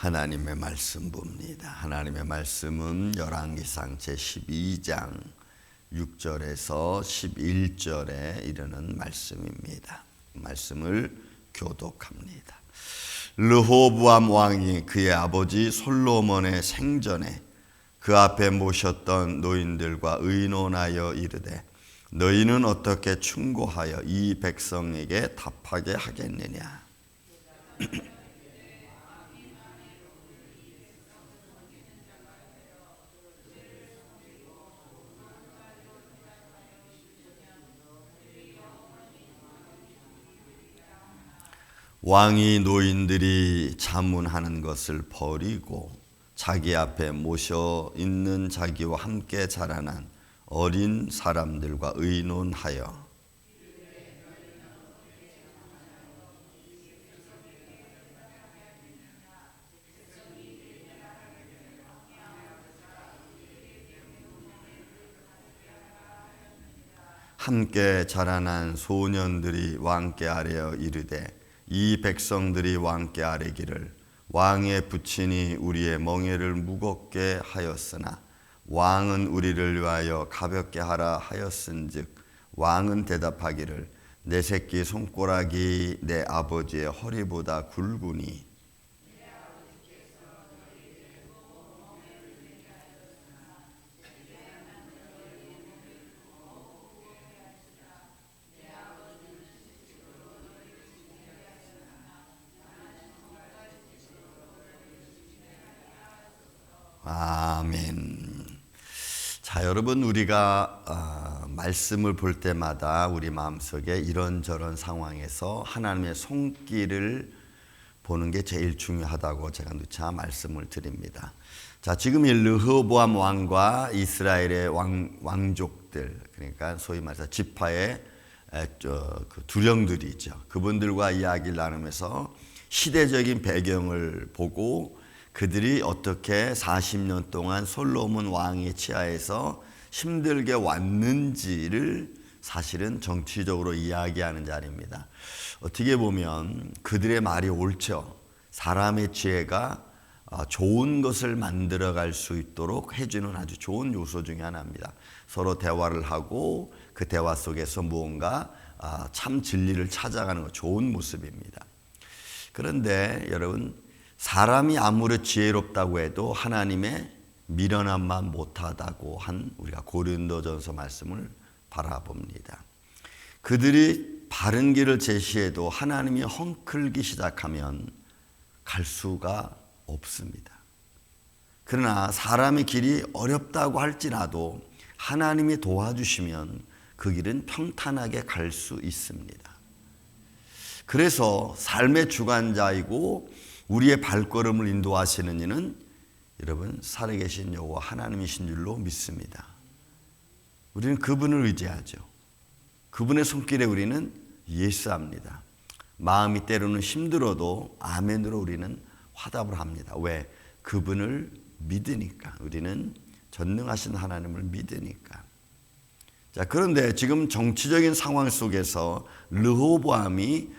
하나님의 말씀 봅니다. 하나님의 말씀은 열왕기상 제12장 6절에서 11절에 이르는 말씀입니다. 말씀을 교독합니다. 르호보암 왕이 그의 아버지 솔로몬의 생전에 그 앞에 모셨던 노인들과 의논하여 이르되 너희는 어떻게 충고하여 이 백성에게 답하게 하겠느냐. 왕이 노인들이 자문하는 것을 버리고 자기 앞에 모셔 있는 자기와 함께 자라난 어린 사람들과 의논하여 함께 자라난 소년들이 왕께 아뢰어 이르되 이 백성들이 왕께 아뢰기를 왕의 부친이 우리의 멍에를 무겁게 하였으나 왕은 우리를 위하여 가볍게 하라 하였은즉 왕은 대답하기를 내 새끼 손가락이 내 아버지의 허리보다 굵으니 아멘. 자, 여러분, 우리가 말씀을 볼 때마다 우리 마음속에 이런저런 상황에서 하나님의 손길을 보는 게 제일 중요하다고 제가 누차 말씀을 드립니다. 자, 지금 이 르호보암 왕과 이스라엘의 왕족들, 그러니까 소위 말해서 지파의 그 두령들이죠. 그분들과 이야기를 나누면서 시대적인 배경을 보고 그들이 어떻게 40년 동안 솔로몬 왕의 치하에서 힘들게 왔는지를 사실은 정치적으로 이야기하는 자리입니다. 어떻게 보면 그들의 말이 옳죠. 사람의 지혜가 좋은 것을 만들어갈 수 있도록 해주는 아주 좋은 요소 중에 하나입니다. 서로 대화를 하고 그 대화 속에서 무언가 참 진리를 찾아가는 것, 좋은 모습입니다. 그런데 여러분, 사람이 아무리 지혜롭다고 해도 하나님의 미련함만 못하다고 한 우리가 고린도전서 말씀을 바라봅니다. 그들이 바른 길을 제시해도 하나님이 헝클기 시작하면 갈 수가 없습니다. 그러나 사람의 길이 어렵다고 할지라도 하나님이 도와주시면 그 길은 평탄하게 갈 수 있습니다. 그래서 삶의 주관자이고 우리의 발걸음을 인도하시는 이는 여러분 살아계신 여호와 하나님이신 줄로 믿습니다. 우리는 그분을 의지하죠. 그분의 손길에 우리는 예수합니다. 마음이 때로는 힘들어도 아멘으로 우리는 화답을 합니다. 왜? 그분을 믿으니까. 우리는 전능하신 하나님을 믿으니까. 자, 그런데 지금 정치적인 상황 속에서 르호보암이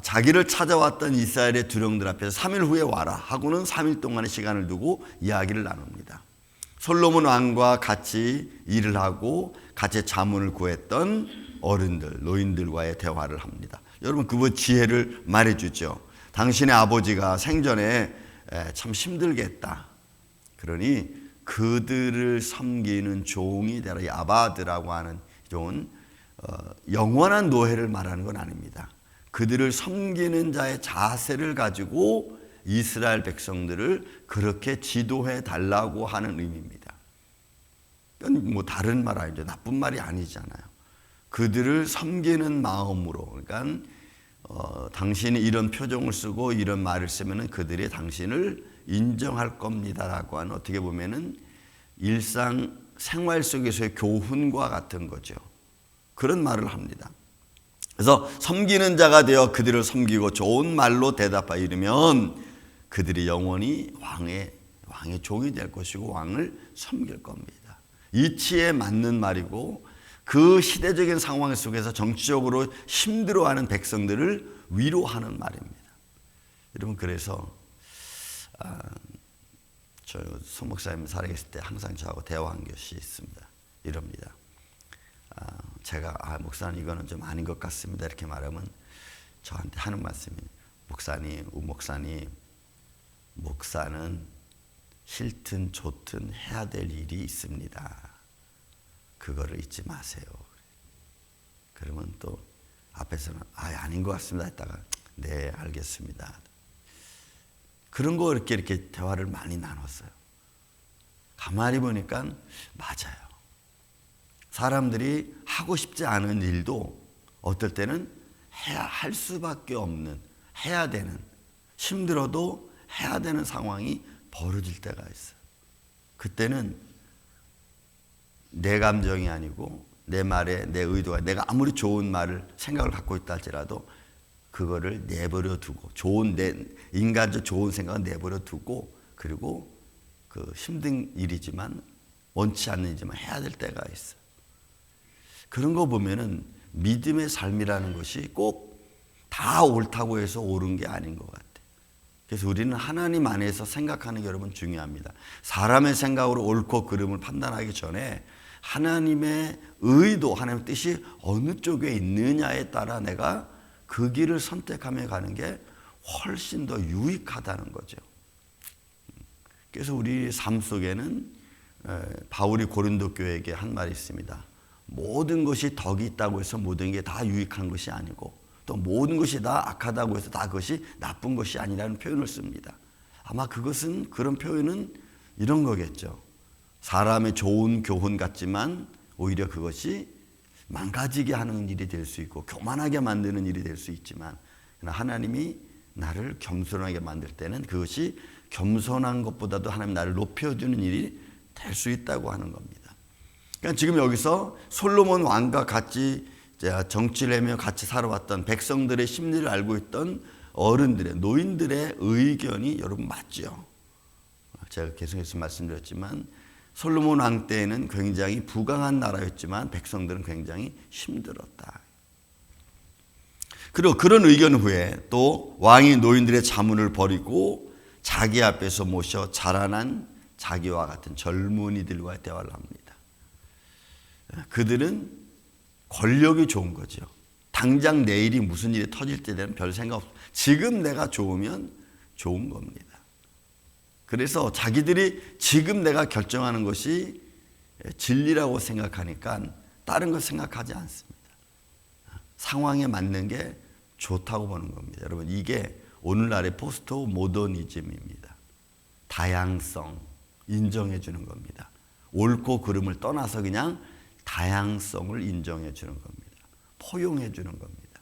자기를 찾아왔던 이스라엘의 두령들 앞에서 3일 후에 와라 하고는 3일 동안의 시간을 두고 이야기를 나눕니다. 솔로몬 왕과 같이 일을 하고 같이 자문을 구했던 어른들, 노인들과의 대화를 합니다. 여러분, 그분 지혜를 말해주죠. 당신의 아버지가 생전에 참 힘들게 했다. 그러니 그들을 섬기는 종이 되라. 아바드라고 하는 종은 영원한 노예를 말하는 건 아닙니다. 그들을 섬기는 자의 자세를 가지고 이스라엘 백성들을 그렇게 지도해 달라고 하는 의미입니다. 이건 뭐 다른 말 아니죠. 나쁜 말이 아니잖아요. 그들을 섬기는 마음으로, 그러니까 당신이 이런 표정을 쓰고 이런 말을 쓰면은 그들이 당신을 인정할 겁니다라고 하는, 어떻게 보면은 일상 생활 속에서의 교훈과 같은 거죠. 그런 말을 합니다. 그래서 섬기는 자가 되어 그들을 섬기고 좋은 말로 대답하여 이르면 그들이 영원히 왕의 종이 될 것이고 왕을 섬길 겁니다. 이치에 맞는 말이고 그 시대적인 상황 속에서 정치적으로 힘들어하는 백성들을 위로하는 말입니다. 여러분, 그래서 저 소목사님 살아계실 때 항상 저하고 대화한 것이 있습니다. 이럽니다. 제가 목사님 이거는 좀 아닌 것 같습니다 이렇게 말하면 저한테 하는 말씀이, 목사님, 목사는 싫든 좋든 해야 될 일이 있습니다. 그거를 잊지 마세요. 그러면 또 앞에서는 아닌 것 같습니다 했다가 네 알겠습니다. 그런 거 이렇게 대화를 많이 나눴어요. 가만히 보니까 맞아요. 사람들이 하고 싶지 않은 일도 어떨 때는 할 수밖에 없는, 해야 되는, 힘들어도 해야 되는 상황이 벌어질 때가 있어요. 그때는 내 감정이 아니고 내 말에 내 의도가, 내가 아무리 좋은 말을 생각을 갖고 있다 할지라도 그거를 내버려 두고, 인간적 좋은 생각은 내버려 두고, 그리고 그 힘든 일이지만 원치 않는 일이지만 해야 될 때가 있어요. 그런 거 보면은 믿음의 삶이라는 것이 꼭 다 옳다고 해서 옳은 게 아닌 것 같아요. 그래서 우리는 하나님 안에서 생각하는 게 여러분 중요합니다. 사람의 생각으로 옳고 그름을 판단하기 전에 하나님의 의도, 하나님의 뜻이 어느 쪽에 있느냐에 따라 내가 그 길을 선택하며 가는 게 훨씬 더 유익하다는 거죠. 그래서 우리 삶 속에는 바울이 고린도 교회에게 한 말이 있습니다. 모든 것이 덕이 있다고 해서 모든 게 다 유익한 것이 아니고, 또 모든 것이 다 악하다고 해서 다 그것이 나쁜 것이 아니라는 표현을 씁니다. 아마 그런 표현은 이런 거겠죠. 사람의 좋은 교훈 같지만 오히려 그것이 망가지게 하는 일이 될 수 있고 교만하게 만드는 일이 될 수 있지만, 하나님이 나를 겸손하게 만들 때는 그것이 겸손한 것보다도 하나님 나를 높여주는 일이 될 수 있다고 하는 겁니다. 그러니까 지금 여기서 솔로몬 왕과 같이 정치를 하며 같이 살아왔던 백성들의 심리를 알고 있던 어른들의, 노인들의 의견이 여러분 맞죠? 제가 계속해서 말씀드렸지만 솔로몬 왕 때에는 굉장히 부강한 나라였지만 백성들은 굉장히 힘들었다. 그리고 그런 의견 후에 또 왕이 노인들의 자문을 버리고 자기 앞에서 모셔 자라난 자기와 같은 젊은이들과 대화를 합니다. 그들은 권력이 좋은 거죠. 당장 내일이 무슨 일이 터질 때 되는 별 생각 없어. 지금 내가 좋으면 좋은 겁니다. 그래서 자기들이 지금 내가 결정하는 것이 진리라고 생각하니까 다른 걸 생각하지 않습니다. 상황에 맞는 게 좋다고 보는 겁니다. 여러분, 이게 오늘날의 포스트 모더니즘입니다. 다양성 인정해 주는 겁니다. 옳고 그름을 떠나서 그냥 다양성을 인정해 주는 겁니다. 포용해 주는 겁니다.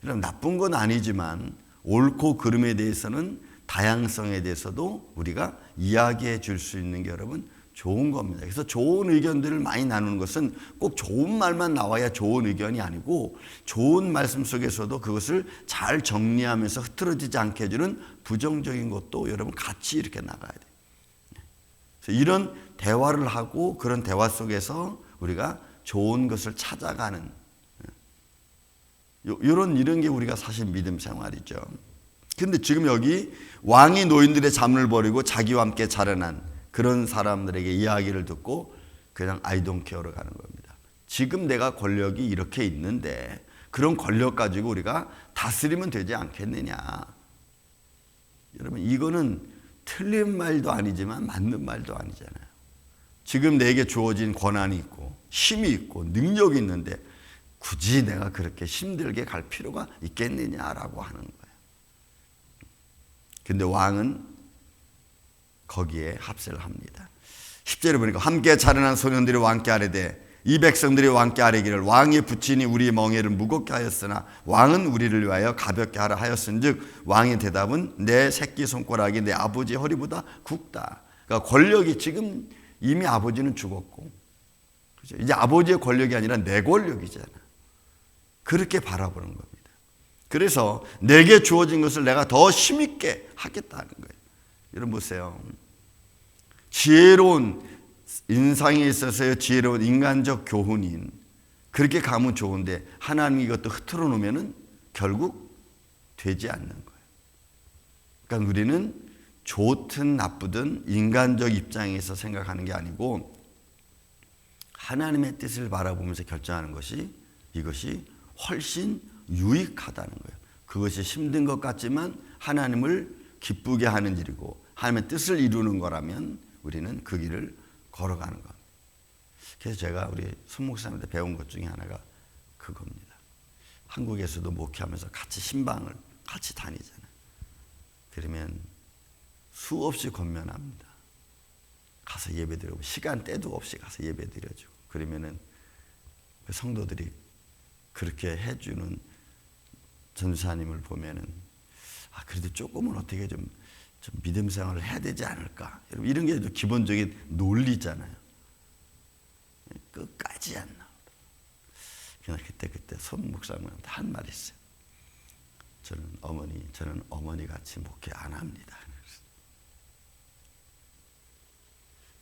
그럼 나쁜 건 아니지만 옳고 그름에 대해서는, 다양성에 대해서도 우리가 이야기해 줄 수 있는 게 여러분 좋은 겁니다. 그래서 좋은 의견들을 많이 나누는 것은 꼭 좋은 말만 나와야 좋은 의견이 아니고, 좋은 말씀 속에서도 그것을 잘 정리하면서 흐트러지지 않게 해주는 부정적인 것도 여러분 같이 이렇게 나가야 돼요. 그래서 이런 대화를 하고 그런 대화 속에서 우리가 좋은 것을 찾아가는 이런 게 우리가 사실 믿음 생활이죠. 그런데 지금 여기 왕이 노인들의 자문을 버리고 자기와 함께 자라난 그런 사람들에게 이야기를 듣고 그냥 I don't care로 가는 겁니다. 지금 내가 권력이 이렇게 있는데 그런 권력 가지고 우리가 다스리면 되지 않겠느냐. 여러분, 이거는 틀린 말도 아니지만 맞는 말도 아니잖아요. 지금 내게 주어진 권한이 있고 힘이 있고 능력이 있는데 굳이 내가 그렇게 힘들게 갈 필요가 있겠느냐라고 하는 거예요. 근데 왕은 거기에 합세를 합니다. 10절에 보니까 함께 자라난 소년들이 왕께 아뢰되 이 백성들이 왕께 아뢰기를 왕의 부친이 우리의 멍에를 무겁게 하였으나 왕은 우리를 위하여 가볍게 하라 하였은즉 왕의 대답은 내 새끼 손가락이 내 아버지의 허리보다 굵다. 그러니까 권력이 지금 이미 아버지는 죽었고, 그렇죠? 이제 아버지의 권력이 아니라 내 권력이잖아. 그렇게 바라보는 겁니다. 그래서 내게 주어진 것을 내가 더 힘있게 하겠다는 거예요. 여러분 보세요. 지혜로운 인상에 있어서의 지혜로운 인간적 교훈인 그렇게 가면 좋은데 하나님이 이것도 흐트러 놓으면 결국 되지 않는 거예요. 그러니까 우리는 좋든 나쁘든 인간적 입장에서 생각하는 게 아니고 하나님의 뜻을 바라보면서 결정하는 것이 이것이 훨씬 유익하다는 거예요. 그것이 힘든 것 같지만 하나님을 기쁘게 하는 일이고 하나님의 뜻을 이루는 거라면 우리는 그 길을 걸어가는 겁니다. 그래서 제가 우리 손 목사님한테 배운 것 중에 하나가 그겁니다. 한국에서도 목회하면서 같이 신방을 같이 다니잖아요. 그러면 수없이 권면합니다. 가서 예배드리고 시간 때도 없이 가서 예배드려주고 그러면은 그 성도들이 그렇게 해주는 전사님을 보면은 그래도 조금은 어떻게 좀 믿음 생활을 해야 되지 않을까. 여러분 이런 게 기본적인 논리잖아요. 끝까지 안 나오더라고요. 그냥 그때 손 목사님한테 한 말이 있어요. 저는 어머니 같이 목회 안 합니다.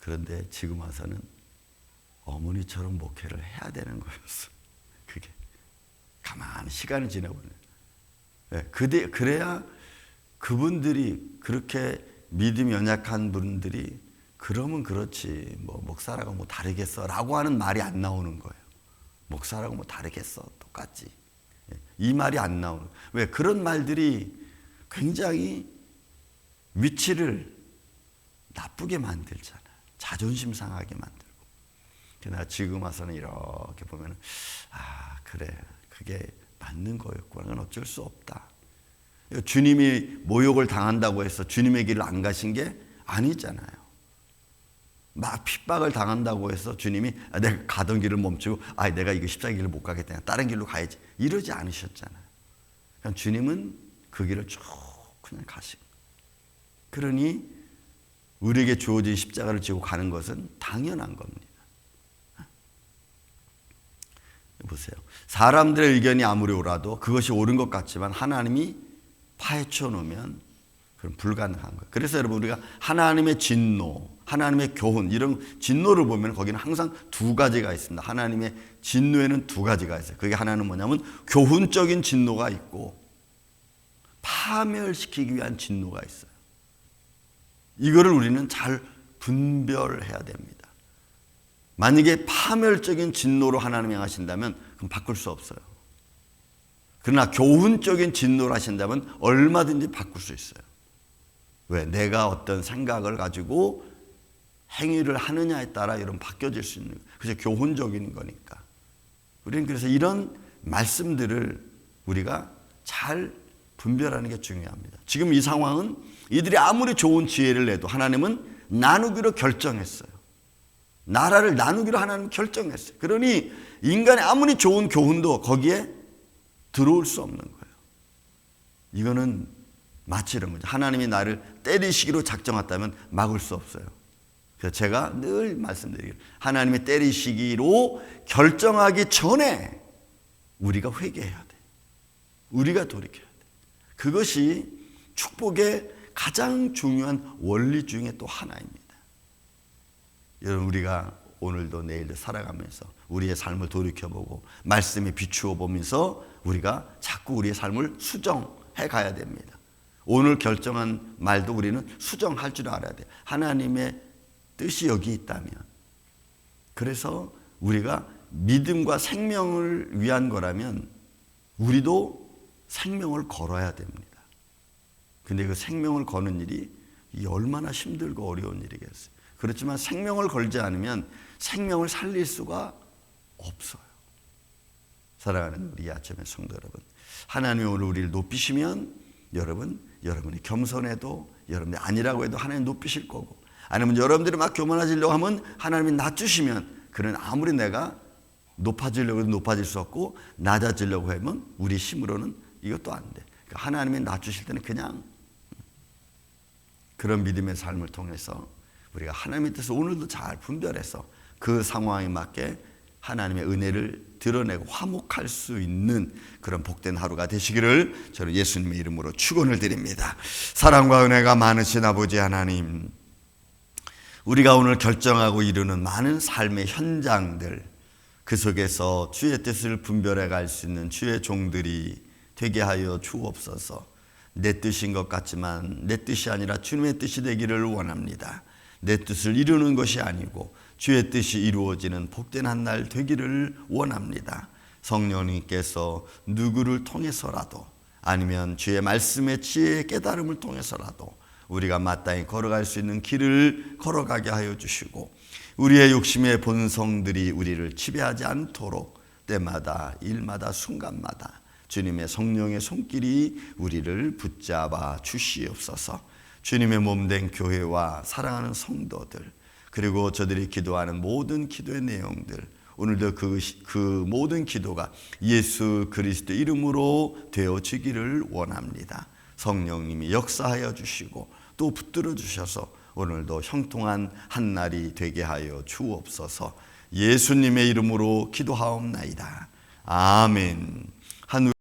그런데 지금 와서는 어머니처럼 목회를 해야 되는 거였어. 그게 가만히 시간이 지나보면 그래야 그분들이 그렇게 믿음이 연약한 분들이 그러면 그렇지 뭐 목사라고 뭐 다르겠어라고 하는 말이 안 나오는 거예요. 목사라고 뭐 다르겠어 똑같지 이 말이 안 나오는 거예요. 왜 그런 말들이 굉장히 위치를 나쁘게 만들잖아요. 자존심 상하게 만들고. 그러나 지금 와서는 이렇게 보면 그래 그게 맞는 거였구나. 그건 어쩔 수 없다. 주님이 모욕을 당한다고 해서 주님의 길을 안 가신 게 아니잖아요. 막 핍박을 당한다고 해서 주님이 내가 가던 길을 멈추고 내가 이거 십자가 길을 못 가겠다. 다른 길로 가야지. 이러지 않으셨잖아요. 그러니까 주님은 그 길을 쭉 그냥 가시고. 그러니 우리에게 주어진 십자가를 지고 가는 것은 당연한 겁니다. 보세요. 사람들의 의견이 아무리 옳아도 그것이 옳은 것 같지만 하나님이 파헤쳐 놓으면 그건 불가능한 거예요. 그래서 여러분 우리가 하나님의 진노, 하나님의 교훈 이런 진노를 보면 거기는 항상 두 가지가 있습니다. 하나님의 진노에는 두 가지가 있어요. 그게 하나는 뭐냐면 교훈적인 진노가 있고 파멸시키기 위한 진노가 있어요. 이거를 우리는 잘 분별해야 됩니다. 만약에 파멸적인 진노로 하나님이 하신다면 그럼 바꿀 수 없어요. 그러나 교훈적인 진노를 하신다면 얼마든지 바꿀 수 있어요. 왜? 내가 어떤 생각을 가지고 행위를 하느냐에 따라 이런 바뀌어질 수 있는 거예요. 그래서 교훈적인 거니까. 우리는 그래서 이런 말씀들을 우리가 잘 분별하는 게 중요합니다. 지금 이 상황은 이들이 아무리 좋은 지혜를 내도 하나님은 나누기로 결정했어요. 나라를 나누기로 하나님은 결정했어요. 그러니 인간의 아무리 좋은 교훈도 거기에 들어올 수 없는 거예요. 이거는 마치 이런 거죠. 하나님이 나를 때리시기로 작정했다면 막을 수 없어요. 그래서 제가 늘 말씀드리기를 하나님이 때리시기로 결정하기 전에 우리가 회개해야 돼. 우리가 돌이켜야 돼. 그것이 축복의 가장 중요한 원리 중에 또 하나입니다. 여러분 우리가 오늘도 내일도 살아가면서 우리의 삶을 돌이켜보고 말씀에 비추어 보면서 우리가 자꾸 우리의 삶을 수정해 가야 됩니다. 오늘 결정한 말도 우리는 수정할 줄 알아야 돼요. 하나님의 뜻이 여기 있다면. 그래서 우리가 믿음과 생명을 위한 거라면 우리도 생명을 걸어야 됩니다. 근데 그 생명을 거는 일이 얼마나 힘들고 어려운 일이겠어요. 그렇지만 생명을 걸지 않으면 생명을 살릴 수가 없어요. 사랑하는 우리 아침의 성도 여러분, 하나님이 오늘 우리를 높이시면 여러분이 겸손해도 여러분이 아니라고 해도 하나님 높이실 거고, 아니면 여러분들이 막 교만해지려고 하면 하나님이 낮추시면 그는 아무리 내가 높아지려고 해도 높아질 수 없고 낮아지려고 하면 우리 힘으로는 이것도 안 돼. 그러니까 하나님이 낮추실 때는 그냥 그런 믿음의 삶을 통해서 우리가 하나님의 뜻을 오늘도 잘 분별해서 그 상황에 맞게 하나님의 은혜를 드러내고 화목할 수 있는 그런 복된 하루가 되시기를 저는 예수님의 이름으로 축원을 드립니다. 사랑과 은혜가 많으신 아버지 하나님, 우리가 오늘 결정하고 이루는 많은 삶의 현장들, 그 속에서 주의 뜻을 분별해 갈 수 있는 주의 종들이 되게 하여 주옵소서. 내 뜻인 것 같지만 내 뜻이 아니라 주님의 뜻이 되기를 원합니다. 내 뜻을 이루는 것이 아니고 주의 뜻이 이루어지는 복된 한 날 되기를 원합니다. 성령님께서 누구를 통해서라도 아니면 주의 말씀의 지혜의 깨달음을 통해서라도 우리가 마땅히 걸어갈 수 있는 길을 걸어가게 하여 주시고 우리의 욕심의 본성들이 우리를 지배하지 않도록 때마다 일마다 순간마다 주님의 성령의 손길이 우리를 붙잡아 주시옵소서. 주님의 몸된 교회와 사랑하는 성도들 그리고 저들이 기도하는 모든 기도의 내용들 오늘도 그 모든 기도가 예수 그리스도 이름으로 되어지기를 원합니다. 성령님이 역사하여 주시고 또 붙들어 주셔서 오늘도 형통한 한 날이 되게 하여 주옵소서. 예수님의 이름으로 기도하옵나이다. 아멘.